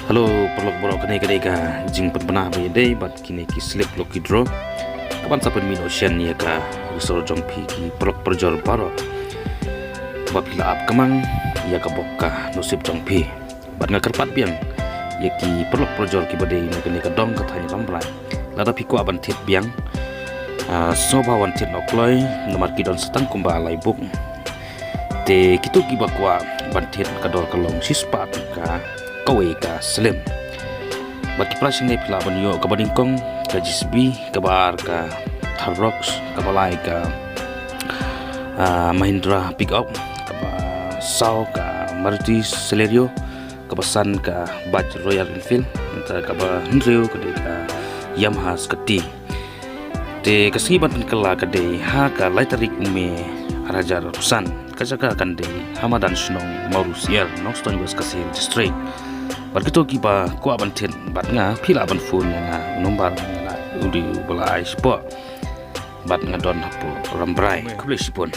Halo, perlok borok kene ka jing penbenah ba yede bat kini ki slip lucky draw. Kapan sapen min ocean ya ka risor jong pi ki perlok perjor baro. Ba pila ap kamang ya ka bokka nusip jong pi. Bat nga kerpat biang ya ki perlok perjor ki bade na kene ka dong ka thani ramblai. Lada pi ko aban thid biang. So ba wan thid no Kloi nomor ki don satang kumba lai buk. Te kitu ki ba kwa ban thid ka dor ka long sispat ka Kloi ka slim. Bagi prasing ni pila banyo ka badingkong ka jisbi ka bar ka Tharrox ka balai ka Mahindra pickup ka ba Sao ka Maruti Celerio ka basan ka Baj Royal Enfield antara ka ba Henrio ka Yamaha Skati te kasiban kala ka de ha ka laitarik ume araja rusan kajaga kan de Hamadan Snong Maurus Noston was kasih district. Begitu kita kuat bantin, bat nga pila ban phone nga nomor nga udi belai sport, bat nga don hapu rambrai, kubli sipun.